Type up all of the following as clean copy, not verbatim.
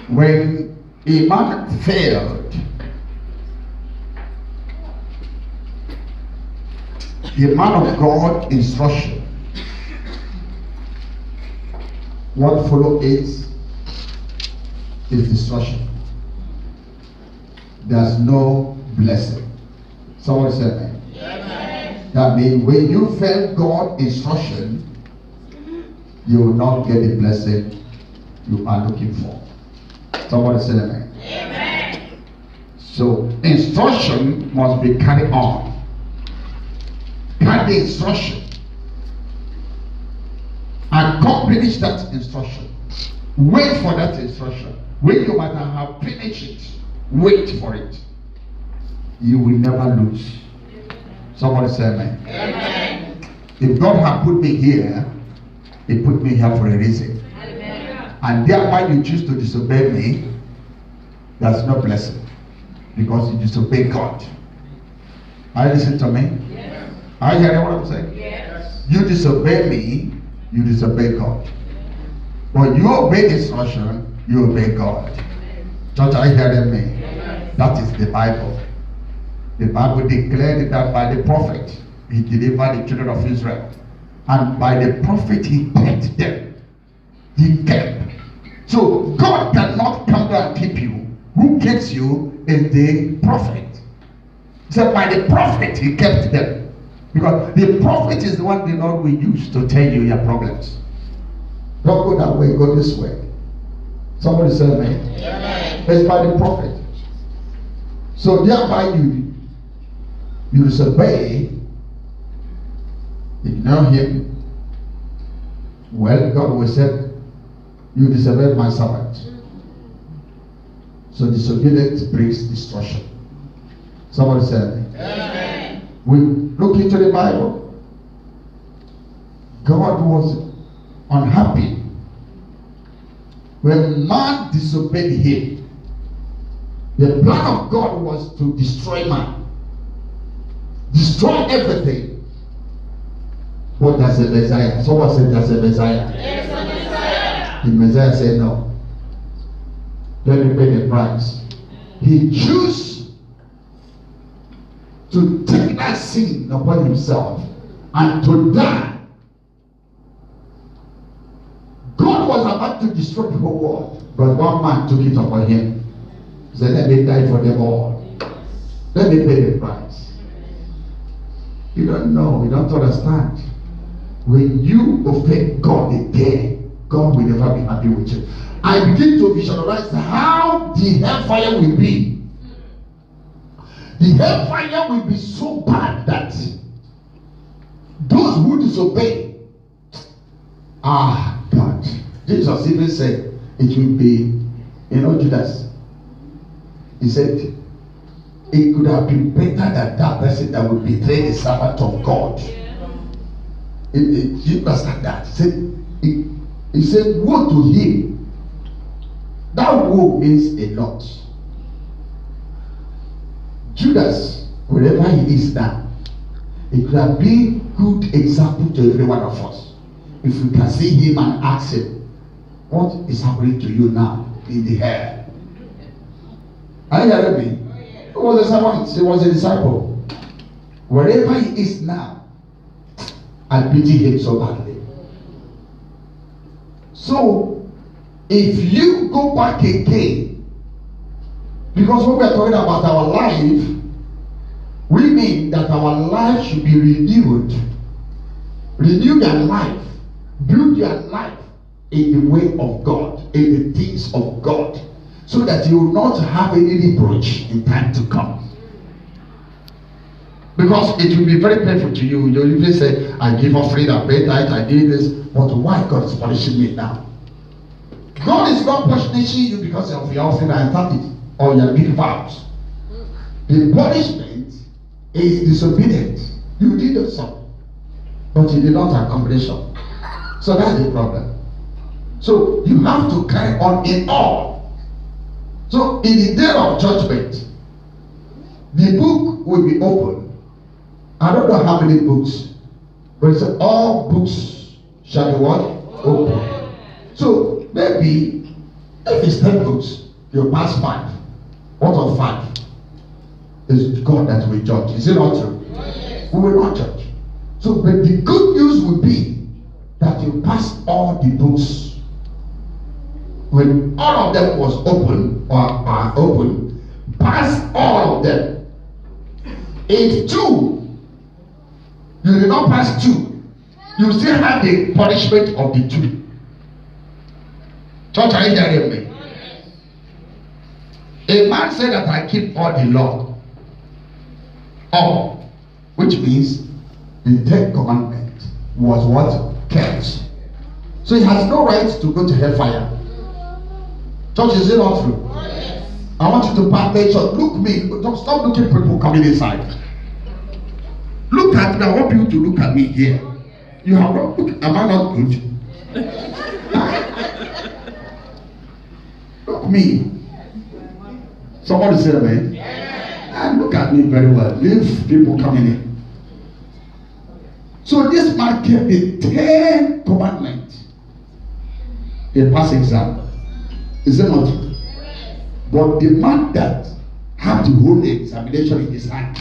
When a man failed, the man of God instruction, what follow it is destruction. There's no blessing. Someone said that. Amen. That means when you fail God instruction, you will not get the blessing you are looking for. Somebody said amen. Amen. So instruction must be carried on. Carry the instruction. Accomplish that instruction. Wait for that instruction. When you might have finished it, wait for it. You will never lose. Somebody say amen. Amen. If God had put me here, He put me here for a reason. Amen. And thereby you choose to disobey me, that's no blessing. Because you disobey God. Are you listening to me? Yes. Are you hearing what I'm saying? Yes. You disobey me, you disobey God. When you obey instruction, you obey God. Church, are you hearing me? Yes. That is the Bible. The Bible declared that by the prophet, he delivered the children of Israel. And by the prophet, he kept them. He kept. So God cannot come down and keep you. Who keeps you is the prophet. So by the prophet, he kept them. Because the prophet is the one the Lord will use to tell you your problems. Don't go that way, go this way. Somebody say amen. Amen. It's by the prophet. So thereby you disobey, ignore him. Well, God will say, you disobeyed my servant. So disobedience brings destruction. Somebody say amen. We look into the Bible. God was unhappy when man disobeyed him. The plan of God was to destroy man, destroy everything. What does the Messiah? Someone said that's the Messiah. Yes, the Messiah. The Messiah said no. Let me pay the price. He chose to take that sin upon himself and to die. God was about to destroy the whole world, but one man took it upon him. He said, let me die for them all. Let me pay the price. You don't know, you don't understand. When you offend God again, God will never be happy with you. I begin to visualize how the hellfire will be. The hellfire will be so bad that those who disobey, God. Jesus even said it will be, Judas. He said it could have been better than that person that would betray the servant of God. You understand that? He said, woe to him. That woe means a lot. Judas, wherever he is now, it could have been good example to every one of us. If we can see him and ask him, what is happening to you now in the air? Are you hearing me? He was a servant, he was a disciple. Wherever he is now, I pity him so badly. So, if you go back again, because when we are talking about our life, we mean that our life should be renewed. Renew your life. Build your life in the way of God, in the things of God, so that you will not have any reproach in time to come. Because it will be very painful to you. You'll even say, I give offering, I pay tithe, I did this. But why God is punishing me now? God is not punishing you because of your offering and tithe or your big vows. The punishment is disobedience. You did something, but you did not accomplish it. So that's the problem. So you have to carry on in all. So in the day of judgment, the book will be open. I don't know how many books, but it said all books shall be what? Open. So maybe If it's 10 books, you pass 5. What of 5? It's God that will judge. Is it not true? Yes. We will not judge. So, but the good news would be that you pass all the books. When all of them was open or are open, pass all of them. If 2, you did not pass 2, you still have the punishment of the 2. Church, are you hearing me? A man said that I keep all the law. All, which means the 10th commandment was what? Kept. So he has no right to go to hellfire. Church, is it not true? Yes. I want you to pay attention. Look me. Stop looking at people coming inside. Look at me. I want you to look at me here. You have not. Look, am I not good? Look me. Somebody say amen. And look at me very well. Leave people coming in. So this man kept the 10 commandments. He passed exam. Is it not true? But the man that had the whole examination in his hand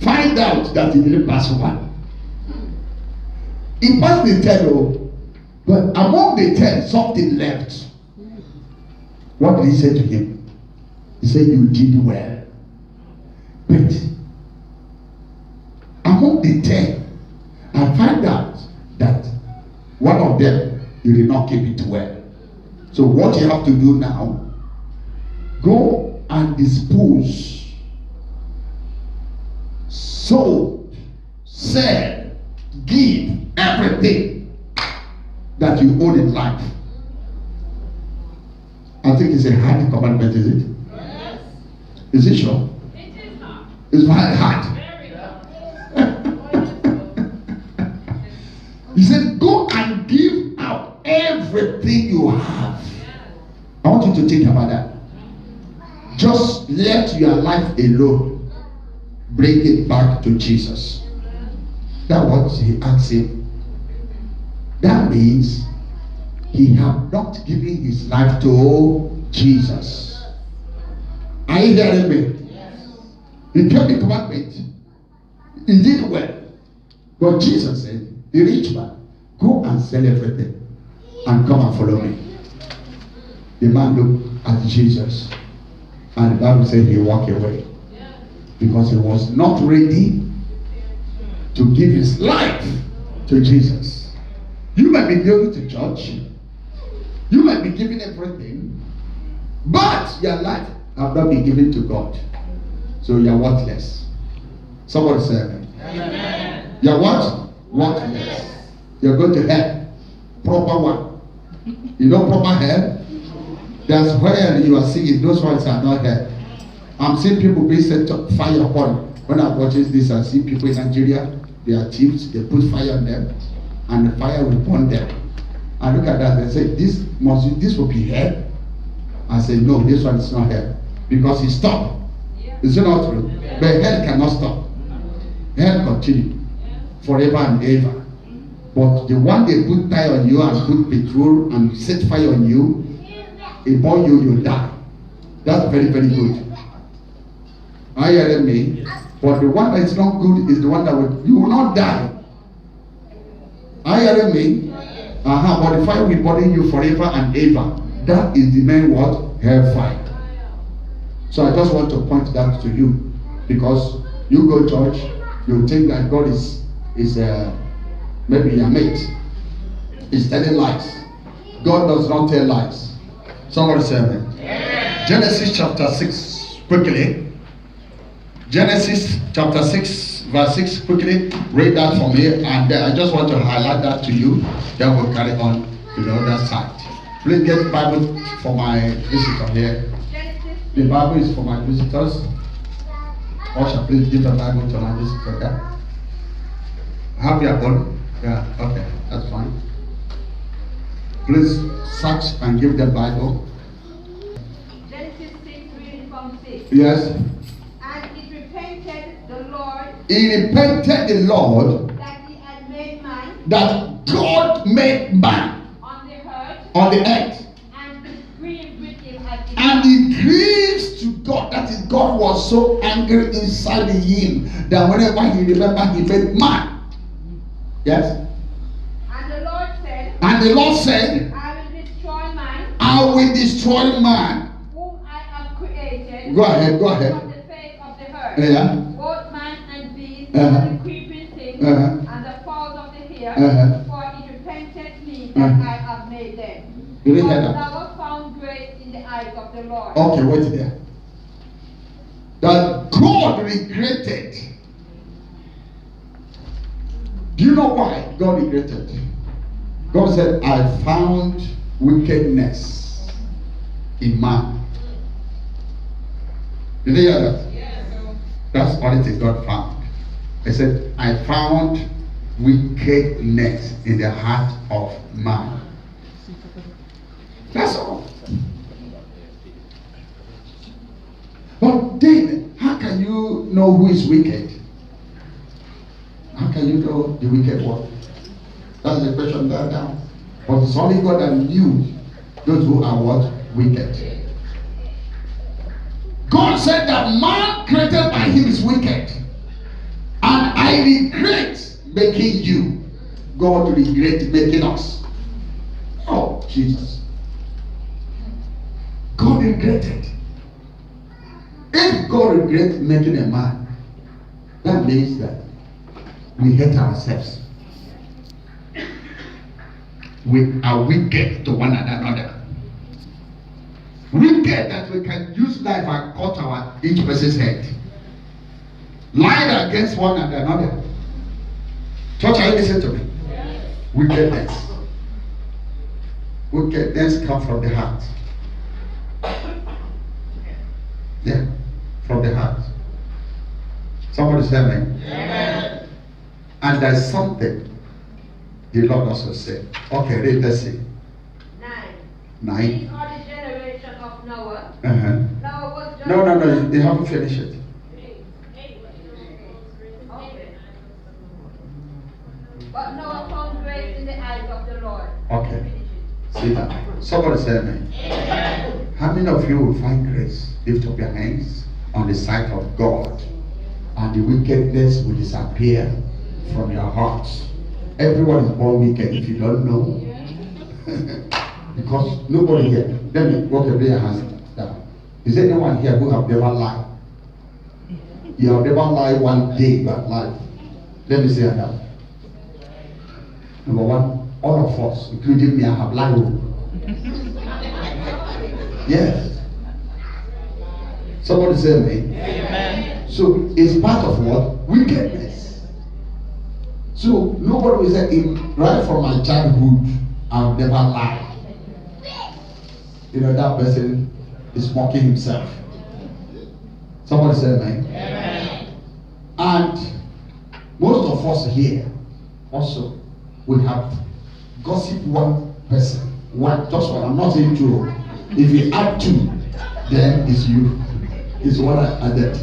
find out that he didn't pass 1. He passed the 10, but among the 10, something left. What did he say to him? He said, you did well. But among the 10, I find out that one of them, you did not keep it well. So what you have to do now, go and dispose, sold, sell, give everything that you own in life. I think it's a hard commandment, is it? Yes. Is it sure? It is hard. It's very hard. Very hard. He said, go and give out everything you have. I want you to think about that. Just let your life alone. Bring it back to Jesus. That's what he asked him. That means he had not given his life to Jesus. Are you hearing me? Yes. He kept the commandment. He did well. But Jesus said, the rich man, go and sell everything and come and follow me. The man looked at Jesus, and the Bible said he walked away because he was not ready to give his life to Jesus. You might be going to church, you might be giving everything, but your life have not been given to God, so you are worthless. Somebody say amen. You are what? Worthless. You are going to hell. Proper one. You know proper hell? That's where you are seeing those ones are not here. I'm seeing people being set fire upon. When I watch this, I see people in Nigeria, they are thieves, they put fire on them, and the fire will burn them. I look at that, they say, this will be hell. I say, no, this one is not hell. Because he stopped. Is it not true? But hell cannot stop. Hell continue forever and ever. But the one they put fire on you and put petrol and set fire on you, it burn you, you die. That's very, very good. Are you hearing me? But the one that is not good is the one that you will not die. Are you hearing me? But the fire will burn you forever and ever. That is the main word, hellfire. So I just want to point that to you, because you go to church, you think that God is maybe your mate. He's telling lies. God does not tell lies. Somebody say amen. Yeah. Genesis chapter 6, quickly. Genesis chapter 6, verse 6, quickly. Read that for me, and I just want to highlight that to you. Then we'll carry on to the other side. Please get the Bible for my visitor here. The Bible is for my visitors. Usher, please give the Bible to my visitor. Yeah? Have your own? Yeah, okay, that's fine. Please search and give the Bible. Genesis 6, reading from 6. Yes. And it repented the Lord. It repented the Lord That he had made man. That God made man On the earth. On the earth. And breathed God. That is, God was so angry inside him that whenever he remembered, he made man. Yes. And the Lord said, I will destroy man. Whom I have created. Go ahead. From the face of the earth. Yeah. Both man and beast, Uh-huh. the creeping things, Uh-huh. and the fowls of the air. Uh-huh. For it repented me Uh-huh. that I have made them. You didn't But hear that? thou found grace in the eyes of the Lord. Okay, wait there. That God regretted. Do you know why God regretted? God said, I found wickedness in man. Did you hear that? Yes. That's what it is God found. He said, I found wickedness in the heart of man. That's all. But then, how can you know who is wicked? How can you know the wicked one? That's the question there down. But it's only God that knew those who are what? Wicked. God said that man created by him is wicked. And I regret making you. God regret making us. Oh, Jesus. God regretted. If God regrets making a man, that means that we hate ourselves. We are wicked to one another. Wicked that we can use knife and cut each person's head. Lied against one another. Church, are you listening to me? Yes. Wickedness. Wickedness comes from the heart. Yeah, from the heart. Somebody say amen. Amen. And there's something the Lord also said. Okay, read, let's see. 9. These are the generation of Noah. Uh-huh. Noah was just No, they haven't finished it. Okay. But Noah found grace in the eyes of the Lord. Okay. See that? Somebody say amen. Amen. How many of you will find grace? Lift up your hands on the sight of God, and the wickedness will disappear from your hearts. Everyone is born wicked if you don't know. Because nobody here. Let me walk your hands down. Is there anyone here who have never lied? You have never lied one day, but lied. Let me say that. Number one, all of us, including me, I have lied. Yes. Somebody say amen. Amen. So it's part of what? Wickedness. So nobody will say, right from my childhood, I've never lied. You know, that person is mocking himself. Somebody say amen. Amen. And most of us here also will have gossip one person. One, just one. I'm not saying two. If you add two, then it's you. It's what I added.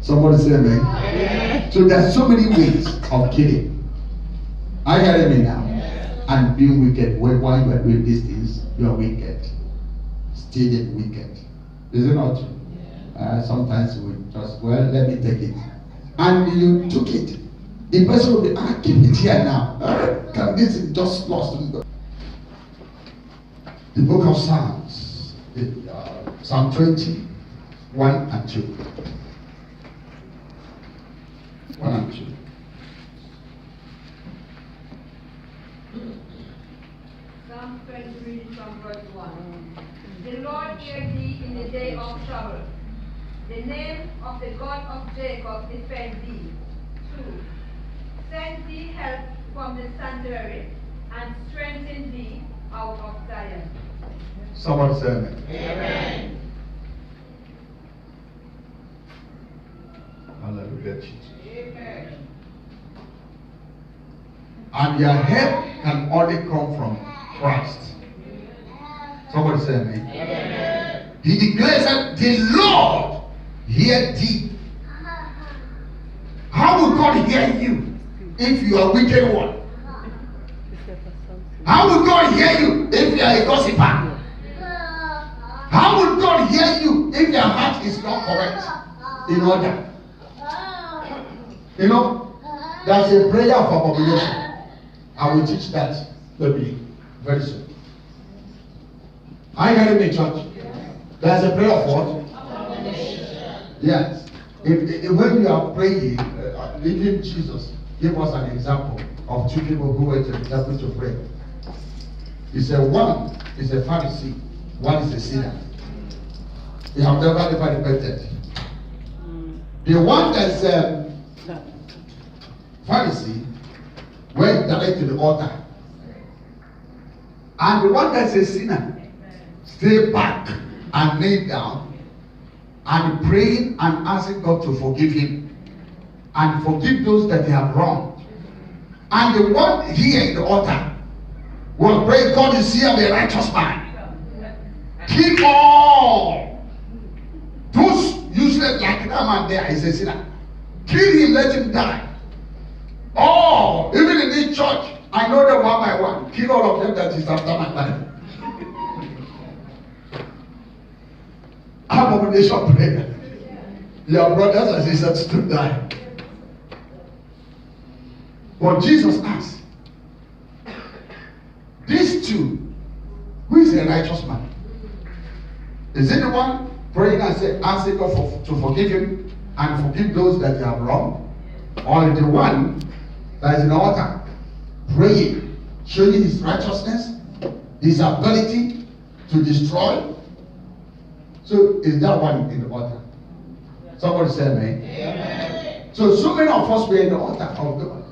Somebody say amen. Amen. So there's so many ways of killing. Are you hearing me now? Yes. And being wicked. While you are doing these things, you are wicked. Stealing wicked. Is it not true? Yeah. Sometimes we just, well, let me take it. And you took it. The person will be, keep it here now. Can this is just lost? The book of Psalms, Psalm 20, 1 and 2. 1 and 2. Psalm 20 reading from verse 1. The Lord hear thee in the day of trouble. The name of the God of Jacob defend thee. 2. Send thee help from the sanctuary and strengthen thee out of Zion. Someone say amen. Amen. Hallelujah, Jesus. Amen. And your help can only come from Christ. Somebody say amen. Amen. He declares that the Lord hear thee. How will God hear you if you are a wicked one? How will God hear you if you are a gossiper? How will God hear you if your heart is not correct in order? You know, there's a prayer of abomination. I will teach that maybe very soon. Are you hearing me, church? There's a prayer of what? Abomination. Yes. When you are praying, even Jesus gave us an example of two people who went to the temple to pray. He said, one is a Pharisee, one is a sinner. They have never repented. The one that's Pharisee went directly to the altar. And the one that's a sinner stay back and kneel down and praying and asking God to forgive him and forgive those that they have wronged. And the one here in the altar will pray, God is here, the righteous man. Kill all those useless like that man there is a sinner. Kill him, let him die. Oh, even in this church, I know them one by one. Kill all of them that is after my life. Abomination prayer. Your brothers and sisters to die. But Jesus asked, these two, who is a righteous man? Is it the one praying and asking God to forgive him and forgive those that they have wronged? Or the one that is in the altar praying, showing his righteousness, his ability to destroy? So is that one in the altar? Somebody say amen. Amen. So many of us were in the altar of God.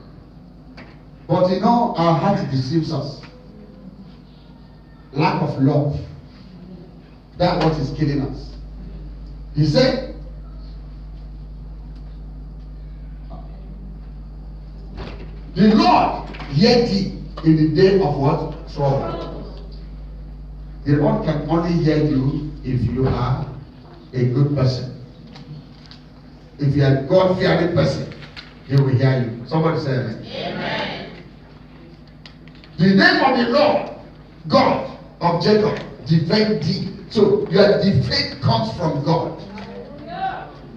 But you know, our heart deceives us. Lack of love. That's what is killing us. He said, the Lord hear thee in the day of what? Trouble. The Lord can only hear you if you are a good person. If you are a God-fearing person, he will hear you. Somebody say amen. Amen. The name of the Lord, God of Jacob, defend thee. So your defense comes from God.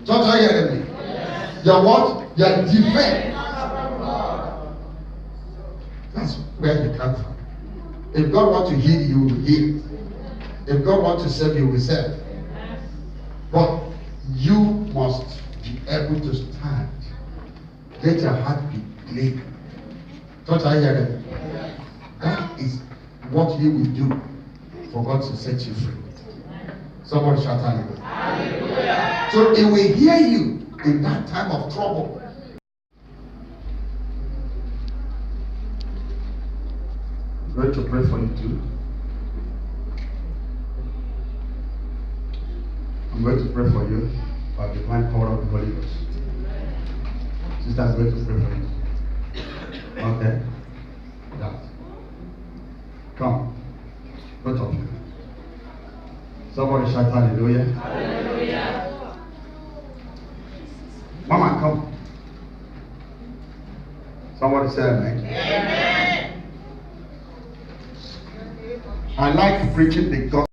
Don't you hear me? Yes. Your what? Your defense. That's where you come from. If God wants to heal you, will heal. If God wants to serve you, will serve. But you must be able to stand. Let your heart be clean. Don't I hear it? That is what He will do for God to set you free. Somebody shout hallelujah. So He will hear you in that time of trouble. I'm going to pray for you too. I'm going to pray for you by the divine power of the Holy Ghost. Sister is going to pray for you. Okay? That. Come. Both of you. Somebody shout hallelujah. Hallelujah. Mama, come. Somebody say amen. Amen. I like preaching the gospel.